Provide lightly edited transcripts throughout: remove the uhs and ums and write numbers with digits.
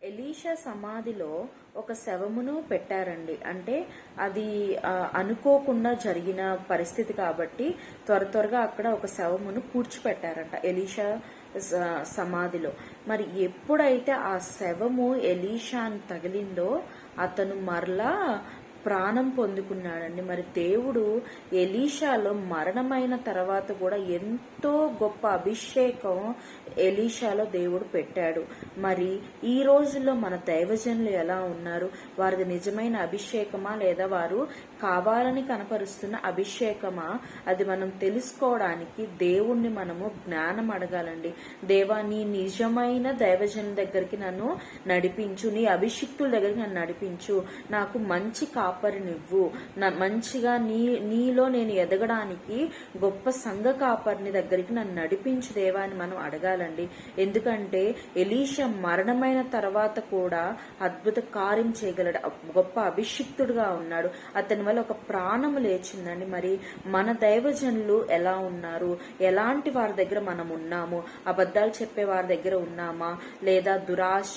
Elisha సమాధిలో ఒక శవమును పెట్టారండి. అంటే అది అనుకోకుండా జరిగిన పరిస్థితి కాబట్టి త్వరగా అక్కడ ఒక శవమును పూడ్చిపెట్టారంట ఎలీషా సమాధిలో. మరి ఎప్పుడైతే ఆ శవము ఎలీషాను తగిలిందో అతను మరలా ప్రాణం పొందుకున్నాడండి. మరి దేవుడు ఎలీషాలో మరణమైన తర్వాత కూడా ఎంతో గొప్ప అభిషేకం ఎలీషాలో దేవుడు పెట్టాడు. మరి ఈ రోజుల్లో మన దైవజనులు ఎలా ఉన్నారు? వారిది నిజమైన అభిషేకమా లేదా వారు కావాలని కనపరుస్తున్న అభిషేకమా? అది మనం తెలుసుకోవడానికి దేవుణ్ణి మనము జ్ఞానం అడగాలండి. దేవా, నీ నిజమైన దైవజనుల దగ్గరికి నన్ను నడిపించు, నీ అభిషిక్తుల దగ్గరికి నన్ను నడిపించు, నాకు మంచి కాపరినివ్వు, మంచిగా నీలో నేను ఎదగడానికి గొప్ప సంఘ కాపరిని దగ్గరికి నన్ను నడిపించు దేవా అని మనం అడగాలండి. ఎందుకంటే ఎలీషా మరణమైన తర్వాత కూడా అద్భుత కార్యం చేయగలడు, గొప్ప అభిషిక్తుడుగా ఉన్నాడు. అతని వల్ల ఒక ప్రాణము లేచిందండి. మరి మన దైవజనులు ఎలా ఉన్నారు? ఎలాంటి వారి దగ్గర మనం ఉన్నాము? అబద్ధాలు చెప్పే వారి దగ్గర ఉన్నామా? లేదా దురాశ,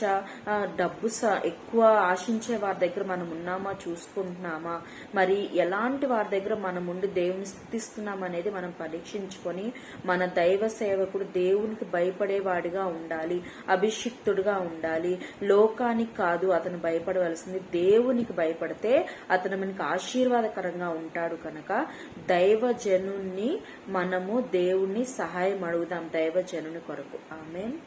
డబ్బు ఎక్కువ ఆశించే వారి దగ్గర మనం ఉన్నామా చూసుకుంటున్నామా? మరి ఎలాంటి వారి దగ్గర మనం ఉండి దేవుని స్తుతిస్తున్నాం అనేది మనం పరీక్షించుకొని మన దైవ సేవకుడు దేవునికి భయపడేవాడిగా ఉండాలి, అభిషిక్తుడుగా ఉండాలి. లోకానికి కాదు అతను భయపడవలసింది, దేవునికి భయపడితే అతను మనకి ఆశీర్వాదకరంగా ఉంటాడు. కనుక దైవజనుని మనము దేవుణ్ణి సహాయం అడుగుదాం దైవజనుని కొరకు. ఆమేన్.